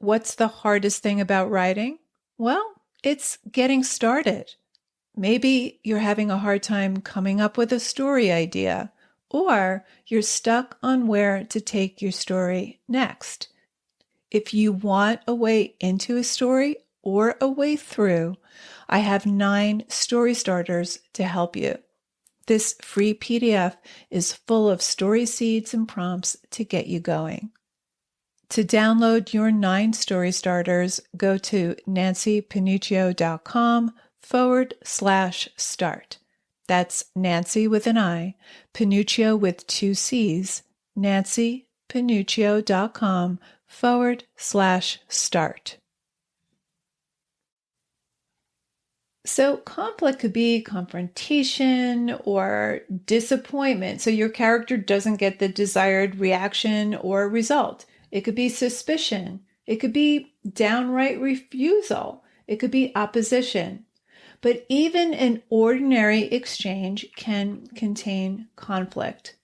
What's the hardest thing about writing? Well, it's getting started. Maybe you're having a hard time coming up with a story idea, or you're stuck on where to take your story next. If you want a way into a story or a way through, I have 9 story starters to help you. This free PDF is full of story seeds and prompts to get you going. To download your 9 story starters, go to nancypanuccio.com/start. That's Nancy with an I, Panuccio with 2 C's, nancypanuccio.com/start. So conflict could be confrontation or disappointment. So your character doesn't get the desired reaction or result. It could be suspicion. It could be downright refusal. It could be opposition. But even an ordinary exchange can contain conflict.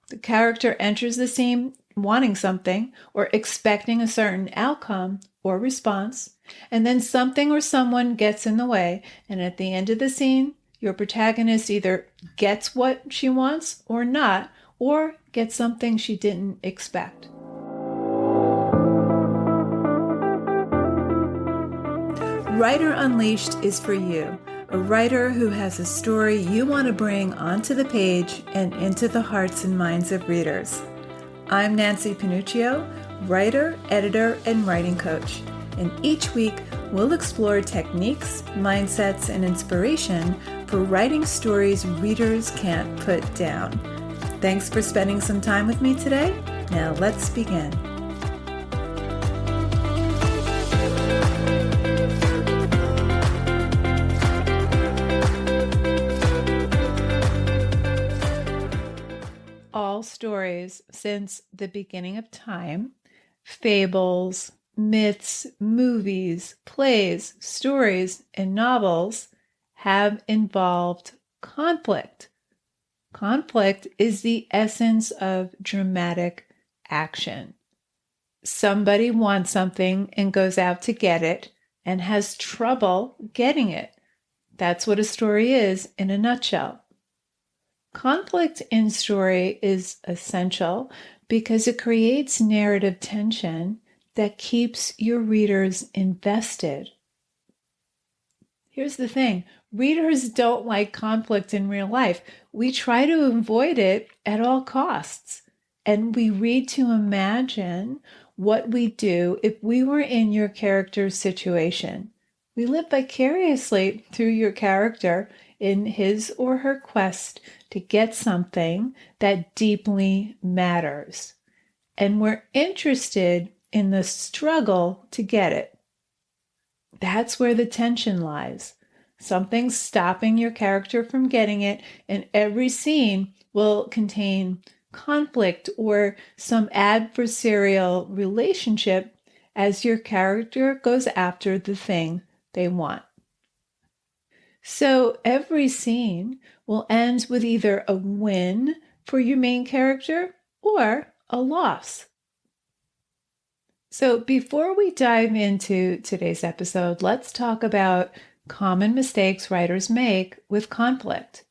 The character enters the scene wanting something or expecting a certain outcome or response, and then something or someone gets in the way, and at the end of the scene, your protagonist either gets what she wants or not, or gets something she didn't expect. Writer Unleashed is for you, a writer who has a story you want to bring onto the page and into the hearts and minds of readers. I'm Nancy Panuccio, writer, editor, and writing coach. And each week, we'll explore techniques, mindsets, and inspiration for writing stories readers can't put down. Thanks for spending some time with me today. Now let's begin. All stories since the beginning of time, fables, myths, movies, plays, stories, and novels have involved conflict. Conflict is the essence of dramatic action. Somebody wants something and goes out to get it and has trouble getting it. That's what a story is in a nutshell. Conflict in story is essential because it creates narrative tension that keeps your readers invested. Here's the thing, readers don't like conflict in real life. We try to avoid it at all costs, and we read to imagine what we'd do if we were in your character's situation. We live vicariously through your character in his or her quest to get something that deeply matters. And we're interested in the struggle to get it. That's where the tension lies. Something's stopping your character from getting it, and every scene will contain conflict or some adversarial relationship as your character goes after the thing they want. So every scene will end with either a win for your main character or a loss. So before we dive into today's episode, let's talk about common mistakes writers make with conflict.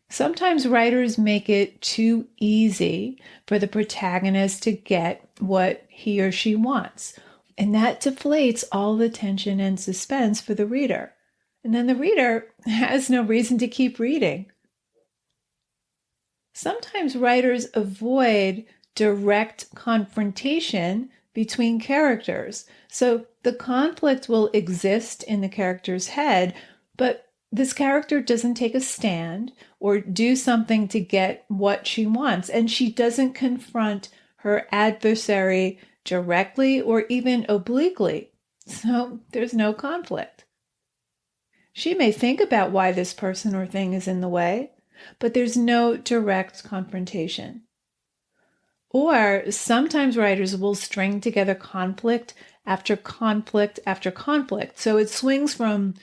Sometimes writers make it too easy for the protagonist to get what he or she wants, and that deflates all the tension and suspense for the reader. And then the reader has no reason to keep reading. Sometimes writers avoid direct confrontation between characters. So the conflict will exist in the character's head, but this character doesn't take a stand or do something to get what she wants, and she doesn't confront her adversary directly or even obliquely. So there's no conflict. She may think about why this person or thing is in the way, but there's no direct confrontation. Or sometimes writers will string together conflict after conflict after conflict. So it swings from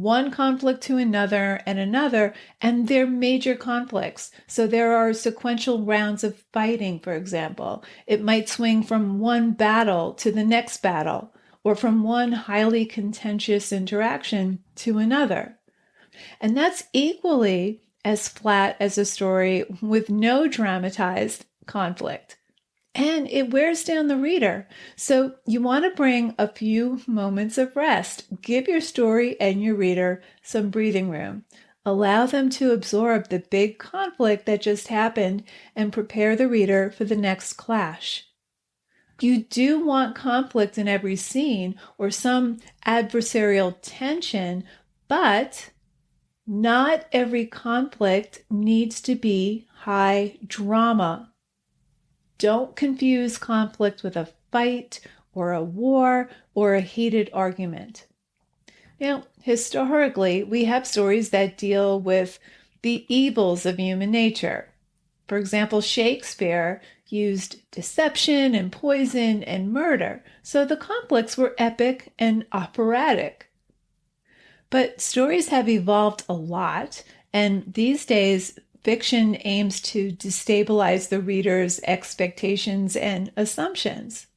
one conflict to another and another, and they're major conflicts. So there are sequential rounds of fighting, for example. It might swing from one battle to the next battle, or from one highly contentious interaction to another. And that's equally as flat as a story with no dramatized conflict. And it wears down the reader. So you want to bring a few moments of rest. Give your story and your reader some breathing room. Allow them to absorb the big conflict that just happened and prepare the reader for the next clash. You do want conflict in every scene or some adversarial tension, but not every conflict needs to be high drama. Don't confuse conflict with a fight or a war or a heated argument. Now, historically, we have stories that deal with the evils of human nature. For example, Shakespeare used deception and poison and murder, so the conflicts were epic and operatic. But stories have evolved a lot, and these days, fiction aims to destabilize the reader's expectations and assumptions.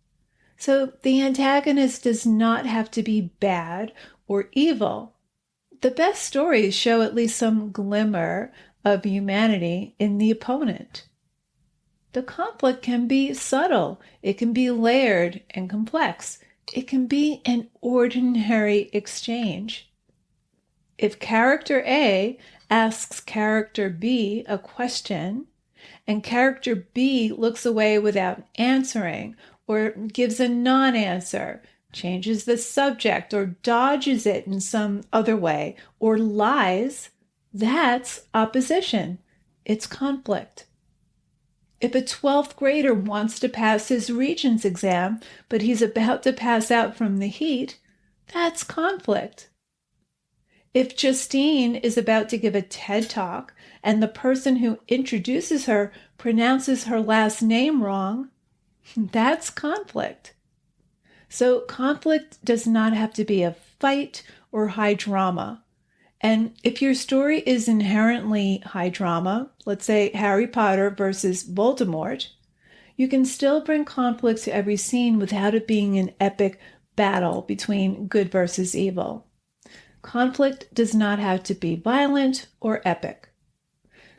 So the antagonist does not have to be bad or evil. The best stories show at least some glimmer of humanity in the opponent. The conflict can be subtle, it can be layered and complex, it can be an ordinary exchange. If character A asks character B a question, and character B looks away without answering, or gives a non-answer, changes the subject, or dodges it in some other way, or lies, that's opposition. It's conflict. If a 12th grader wants to pass his Regents exam, but he's about to pass out from the heat, that's conflict. If Justine is about to give a TED Talk and the person who introduces her pronounces her last name wrong, that's conflict. So conflict does not have to be a fight or high drama. And if your story is inherently high drama, let's say Harry Potter versus Voldemort, you can still bring conflict to every scene without it being an epic battle between good versus evil. Conflict does not have to be violent or epic.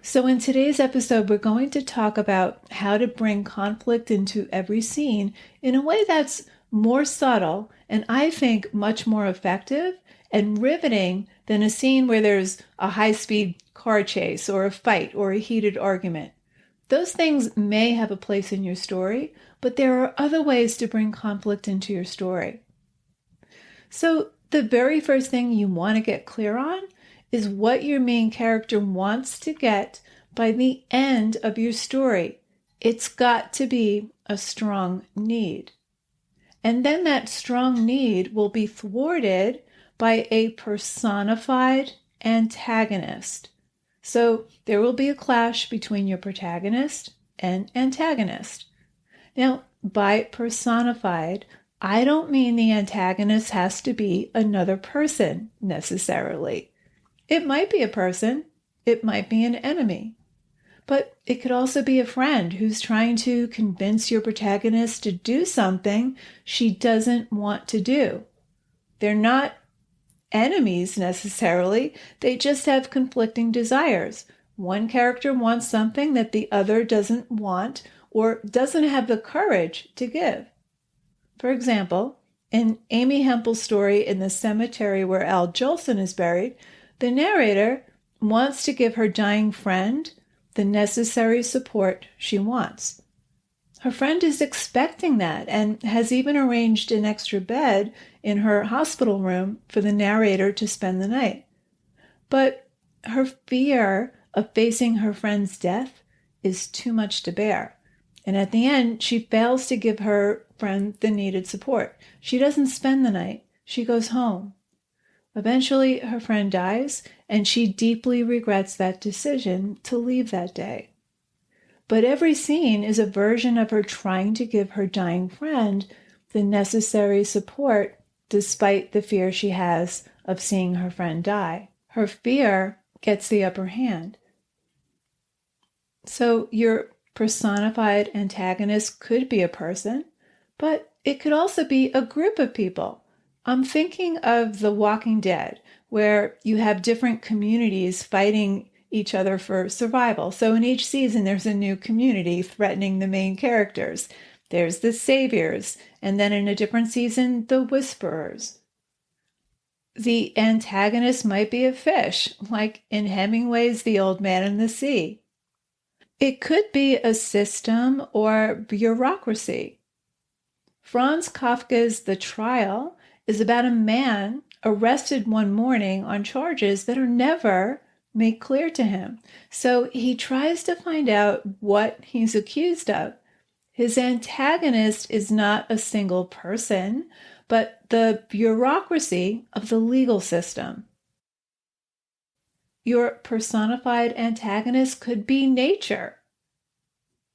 So in today's episode, we're going to talk about how to bring conflict into every scene in a way that's more subtle and I think much more effective and riveting than a scene where there's a high-speed car chase or a fight or a heated argument. Those things may have a place in your story, but there are other ways to bring conflict into your story. So the very first thing you want to get clear on is what your main character wants to get by the end of your story. It's got to be a strong need. And then that strong need will be thwarted by a personified antagonist. So there will be a clash between your protagonist and antagonist. Now, by personified, I don't mean the antagonist has to be another person necessarily. It might be a person, it might be an enemy, but it could also be a friend who's trying to convince your protagonist to do something she doesn't want to do. They're not enemies necessarily, they just have conflicting desires. One character wants something that the other doesn't want or doesn't have the courage to give. For example, in Amy Hempel's story In the Cemetery Where Al Jolson is Buried, the narrator wants to give her dying friend the necessary support she wants. Her friend is expecting that and has even arranged an extra bed in her hospital room for the narrator to spend the night. But her fear of facing her friend's death is too much to bear. And at the end, she fails to give her friend the needed support. She doesn't spend the night. She goes home. Eventually, her friend dies, and she deeply regrets that decision to leave that day. But every scene is a version of her trying to give her dying friend the necessary support despite the fear she has of seeing her friend die. Her fear gets the upper hand. So your personified antagonist could be a person, but it could also be a group of people. I'm thinking of The Walking Dead, where you have different communities fighting each other for survival. So in each season, there's a new community threatening the main characters. There's the Saviors, and then in a different season, the Whisperers. The antagonist might be a fish, like in Hemingway's The Old Man and the Sea. It could be a system or bureaucracy. Franz Kafka's The Trial is about a man arrested one morning on charges that are never made clear to him. So he tries to find out what he's accused of. His antagonist is not a single person, but the bureaucracy of the legal system. Your personified antagonist could be nature.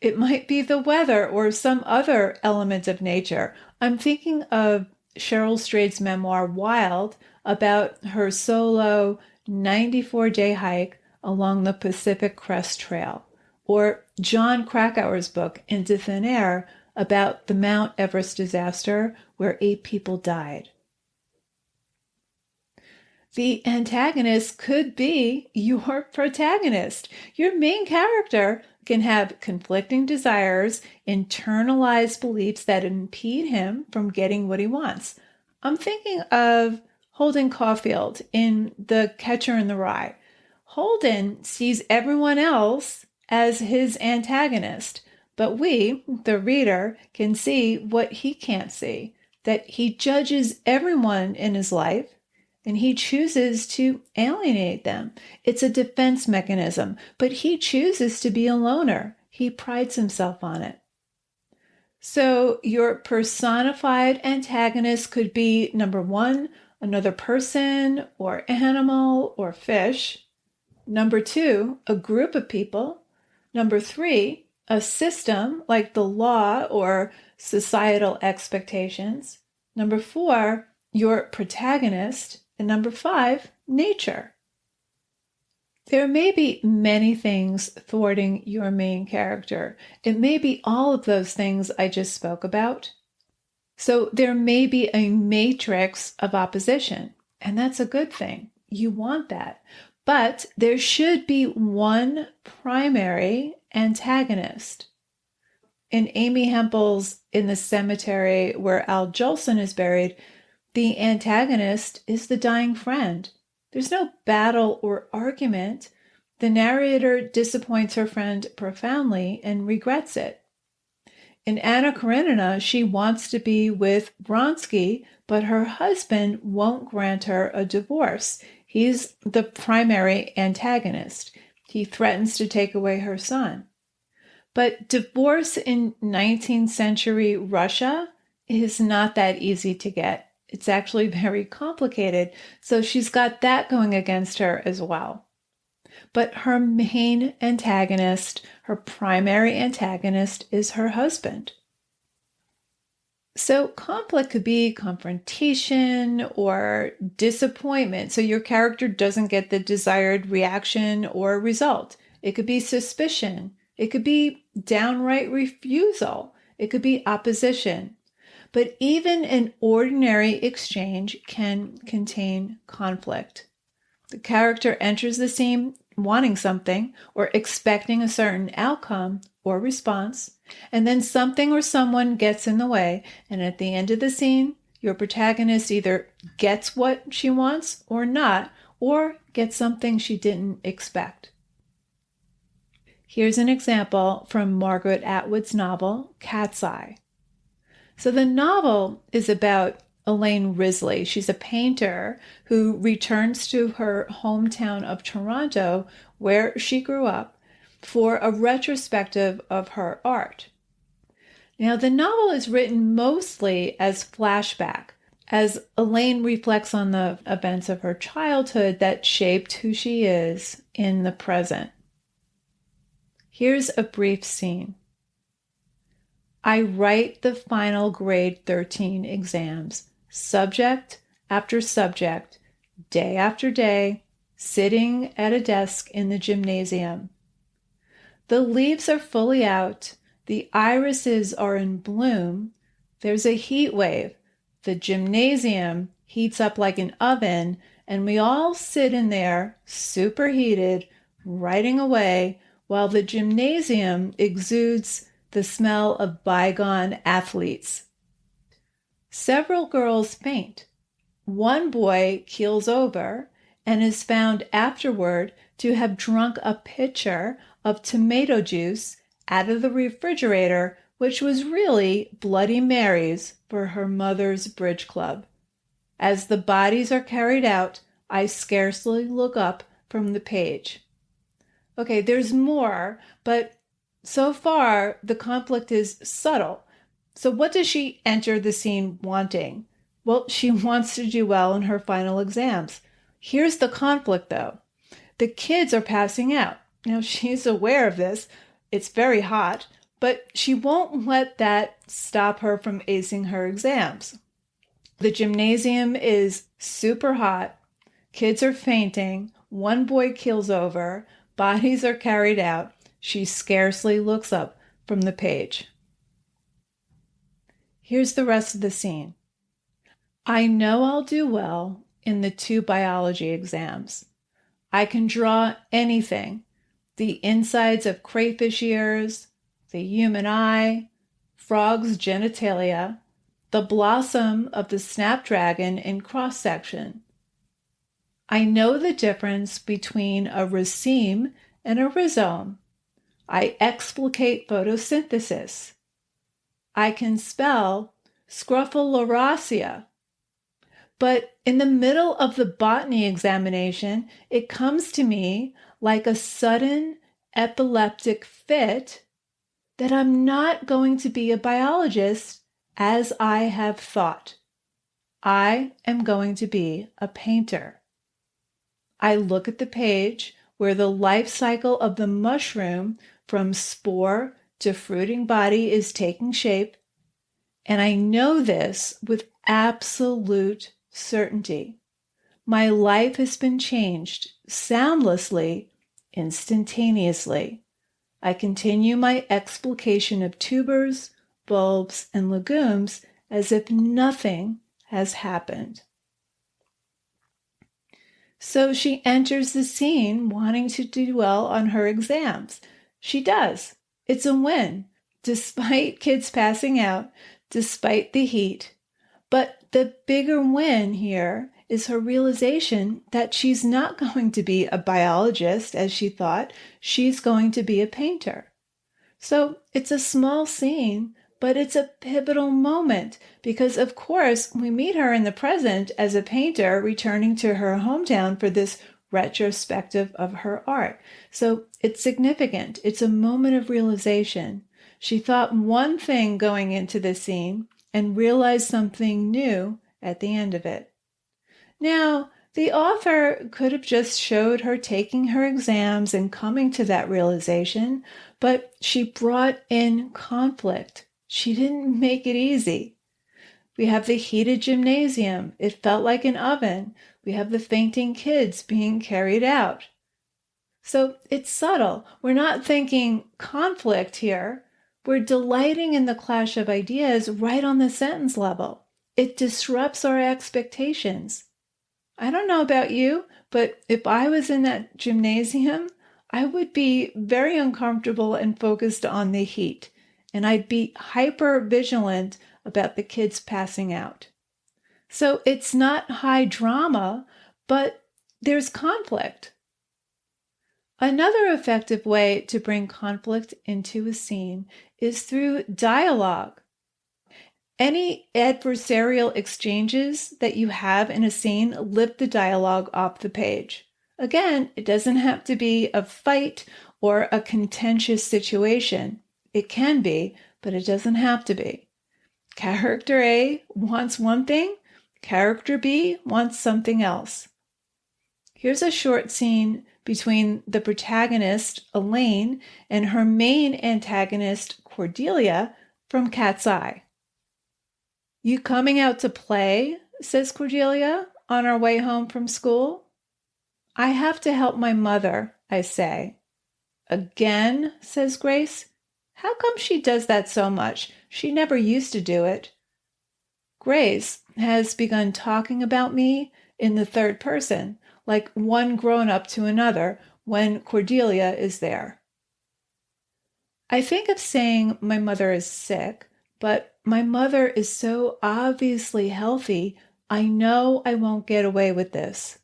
It might be the weather or some other element of nature. I'm thinking of Cheryl Strayed's memoir, Wild, about her solo 94-day hike along the Pacific Crest Trail, or John Krakauer's book, Into Thin Air, about the Mount Everest disaster where 8 people died. The antagonist could be your protagonist. Your main character can have conflicting desires, internalized beliefs that impede him from getting what he wants. I'm thinking of Holden Caulfield in The Catcher in the Rye. Holden sees everyone else as his antagonist, but we, the reader, can see what he can't see, that he judges everyone in his life, and he chooses to alienate them. It's a defense mechanism, but he chooses to be a loner. He prides himself on it. So your personified antagonist could be, number 1, another person or animal or fish. Number 2, a group of people. Number 3, a system like the law or societal expectations. Number 4, your protagonist. And number 5, nature. There may be many things thwarting your main character. It may be all of those things I just spoke about. So there may be a matrix of opposition, and that's a good thing. You want that. But there should be one primary antagonist. In Amy Hempel's In the Cemetery Where Al Jolson is Buried, the antagonist is the dying friend. There's no battle or argument. The narrator disappoints her friend profoundly and regrets it. In Anna Karenina, she wants to be with Vronsky, but her husband won't grant her a divorce. He's the primary antagonist. He threatens to take away her son. But divorce in 19th century Russia is not that easy to get. It's actually very complicated. So she's got that going against her as well. But her main antagonist, her primary antagonist, is her husband. So conflict could be confrontation or disappointment. So your character doesn't get the desired reaction or result. It could be suspicion. It could be downright refusal. It could be opposition. But even an ordinary exchange can contain conflict. The character enters the scene wanting something or expecting a certain outcome or response, and then something or someone gets in the way, and at the end of the scene, your protagonist either gets what she wants or not, or gets something she didn't expect. Here's an example from Margaret Atwood's novel, Cat's Eye. So the novel is about Elaine Risley. She's a painter who returns to her hometown of Toronto, where she grew up, for a retrospective of her art. Now, the novel is written mostly as flashback, as Elaine reflects on the events of her childhood that shaped who she is in the present. Here's a brief scene. I write the final grade 13 exams, subject after subject, day after day, sitting at a desk in the gymnasium. The leaves are fully out. The irises are in bloom. There's a heat wave. The gymnasium heats up like an oven, and we all sit in there, superheated, writing away, while the gymnasium exudes the smell of bygone athletes. Several girls faint. One boy keels over and is found afterward to have drunk a pitcher of tomato juice out of the refrigerator, which was really Bloody Mary's for her mother's bridge club. As the bodies are carried out, I scarcely look up from the page. Okay, there's more, but so far the conflict is subtle. So what does she enter the scene wanting? Well, she wants to do well in her final exams. Here's the conflict, though. The kids are passing out. Now, she's aware of this. It's very hot, but she won't let that stop her from acing her exams. The gymnasium is super hot. Kids are fainting. One boy keels over. Bodies are carried out. She scarcely looks up from the page. Here's the rest of the scene. I know I'll do well in the 2 biology exams. I can draw anything, the insides of crayfish ears, the human eye, frog's genitalia, the blossom of the snapdragon in cross-section. I know the difference between a raceme and a rhizome. I explicate photosynthesis. I can spell Scrophulariaceae. But in the middle of the botany examination, it comes to me like a sudden epileptic fit that I'm not going to be a biologist as I have thought. I am going to be a painter. I look at the page where the life cycle of the mushroom from spore to fruiting body is taking shape, and I know this with absolute certainty. My life has been changed soundlessly, instantaneously. I continue my explication of tubers, bulbs, and legumes as if nothing has happened. So she enters the scene wanting to do well on her exams. She does. It's a win, despite kids passing out, despite the heat. But the bigger win here is her realization that she's not going to be a biologist, as she thought. She's going to be a painter. So it's a small scene, but it's a pivotal moment because, of course, we meet her in the present as a painter returning to her hometown for this retrospective of her art. So it's significant. It's a moment of realization. She thought one thing going into the scene and realized something new at the end of it. Now, the author could have just showed her taking her exams and coming to that realization, but she brought in conflict. She didn't make it easy. We have the heated gymnasium. It felt like an oven. We have the fainting kids being carried out. So it's subtle. We're not thinking conflict here. We're delighting in the clash of ideas right on the sentence level. It disrupts our expectations. I don't know about you, but if I was in that gymnasium, I would be very uncomfortable and focused on the heat, and I'd be hyper vigilant about the kids passing out. So it's not high drama, but there's conflict. Another effective way to bring conflict into a scene is through dialogue. Any adversarial exchanges that you have in a scene lift the dialogue off the page. Again, it doesn't have to be a fight or a contentious situation. It can be, but it doesn't have to be. Character A wants one thing, character B wants something else. Here's a short scene between the protagonist, Elaine, and her main antagonist, Cordelia, from Cat's Eye. You coming out to play? Says Cordelia. on our way home from school. I have to help my mother, I say. Again, says Grace. How come she does that so much? She never used to do it. Grace has begun talking about me in the third person, like one grown-up to another when Cordelia is there. I think of saying my mother is sick, but my mother is so obviously healthy, I know I won't get away with this.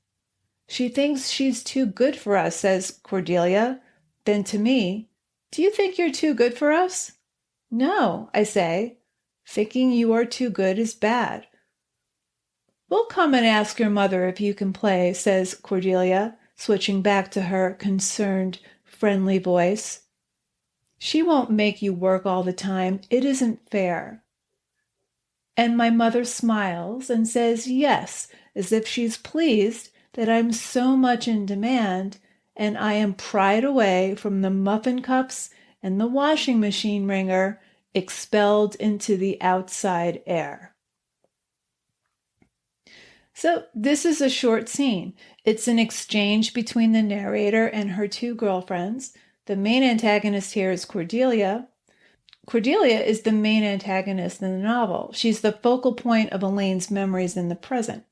She thinks she's too good for us, says Cordelia. Then to me, do you think you're too good for us? No, I say. Thinking you are too good is bad. We'll come and ask your mother if you can play, says Cordelia, switching back to her concerned, friendly voice. She won't make you work all the time. It isn't fair. And my mother smiles and says yes, as if she's pleased that I'm so much in demand, and I am pried away from the muffin cups and the washing machine wringer, expelled into the outside air. So this is a short scene. It's an exchange between the narrator and her two girlfriends. The main antagonist here is Cordelia. Cordelia is the main antagonist in the novel. She's the focal point of Elaine's memories in the present.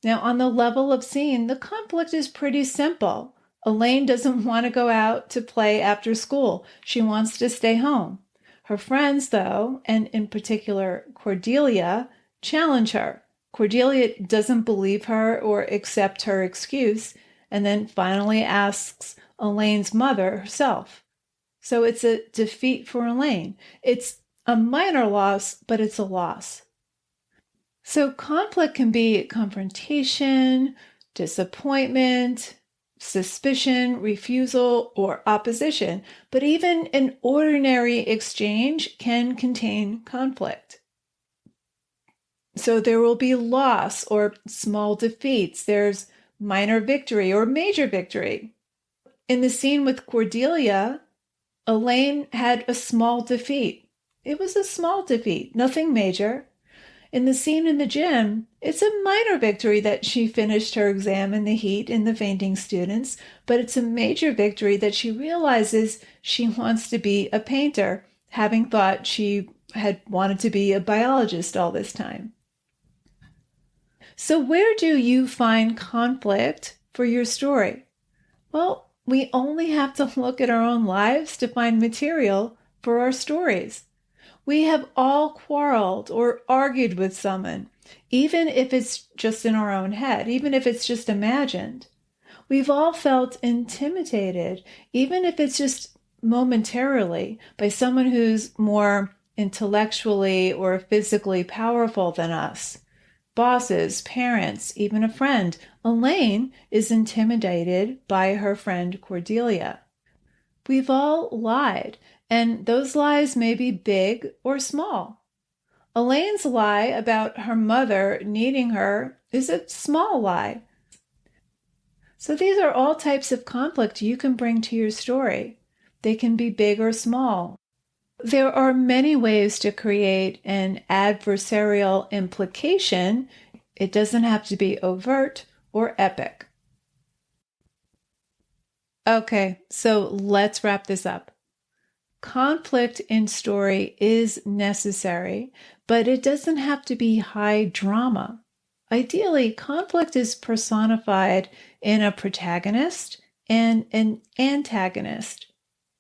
Now, on the level of scene, the conflict is pretty simple. Elaine doesn't want to go out to play after school. She wants to stay home. Her friends, though, and in particular Cordelia, challenge her. Cordelia doesn't believe her or accept her excuse, and then finally asks Elaine's mother herself. So it's a defeat for Elaine. It's a minor loss, but it's a loss. So conflict can be confrontation, disappointment, suspicion, refusal, or opposition, but even an ordinary exchange can contain conflict. So there will be loss or small defeats. There's minor victory or major victory. In the scene with Cordelia, Elaine had a small defeat. It was a small defeat, nothing major. In the scene in the gym, it's a minor victory that she finished her exam in the heat in the fainting students, but it's a major victory that she realizes she wants to be a painter, having thought she had wanted to be a biologist all this time. So where do you find conflict for your story? Well, we only have to look at our own lives to find material for our stories. We have all quarreled or argued with someone, even if it's just in our own head, even if it's just imagined. We've all felt intimidated, even if it's just momentarily, by someone who's more intellectually or physically powerful than us. Bosses, parents, even a friend. Elaine is intimidated by her friend Cordelia. We've all lied, and those lies may be big or small. Elaine's lie about her mother needing her is a small lie. So these are all types of conflict you can bring to your story. They can be big or small. There are many ways to create an adversarial implication. It doesn't have to be overt or epic. Okay, so let's wrap this up. Conflict in story is necessary, but it doesn't have to be high drama. Ideally, conflict is personified in a protagonist and an antagonist.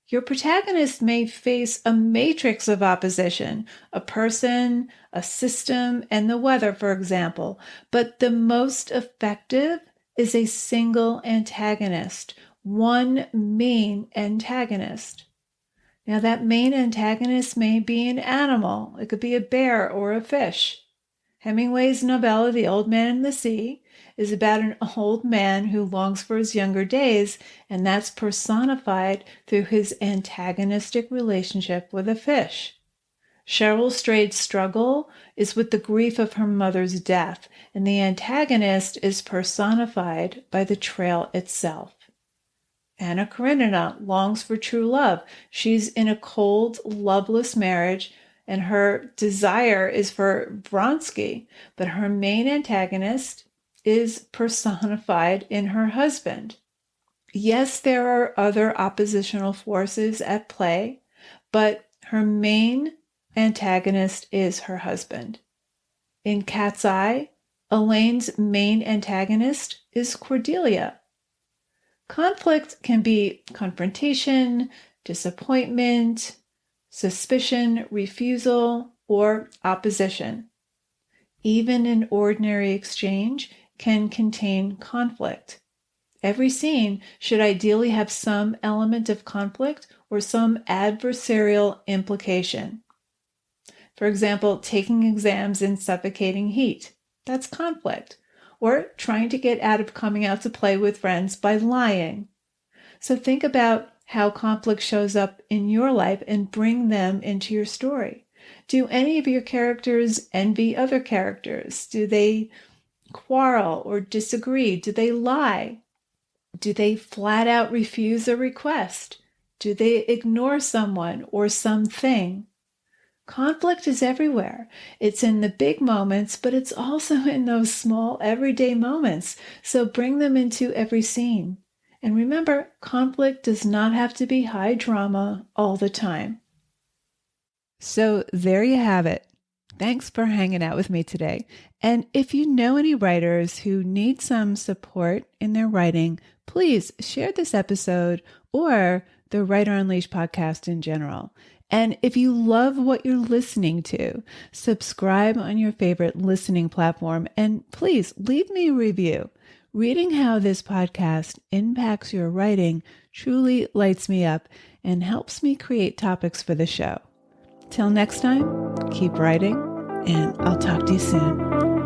Your protagonist may face a matrix of opposition, a person, a system, and the weather, for example, but the most effective is a single antagonist, one main antagonist. Now, that main antagonist may be an animal. It could be a bear or a fish. Hemingway's novella, The Old Man and the Sea, is about an old man who longs for his younger days, and that's personified through his antagonistic relationship with a fish. Cheryl Strayed's struggle is with the grief of her mother's death, and the antagonist is personified by the trail itself. Anna Karenina longs for true love. She's in a cold, loveless marriage, and her desire is for Vronsky, but her main antagonist is personified in her husband. Yes, there are other oppositional forces at play, but her main antagonist is her husband. In Cat's Eye, Elaine's main antagonist is Cordelia. Conflict can be confrontation, disappointment, suspicion, refusal, or opposition. Even an ordinary exchange can contain conflict. Every scene should ideally have some element of conflict or some adversarial implication. For example, taking exams in suffocating heat. That's conflict. Or trying to get out of coming out to play with friends by lying. So think about how conflict shows up in your life and bring them into your story. Do any of your characters envy other characters? Do they quarrel or disagree? Do they lie? Do they flat out refuse a request? Do they ignore someone or something? Conflict is everywhere. It's in the big moments, but it's also in those small everyday moments. So bring them into every scene. And remember, conflict does not have to be high drama all the time. So there you have it. Thanks for hanging out with me today. And if you know any writers who need some support in their writing, please share this episode or the Writer Unleashed podcast in general. And if you love what you're listening to, subscribe on your favorite listening platform and please leave me a review. Reading how this podcast impacts your writing truly lights me up and helps me create topics for the show. Till next time, keep writing, and I'll talk to you soon.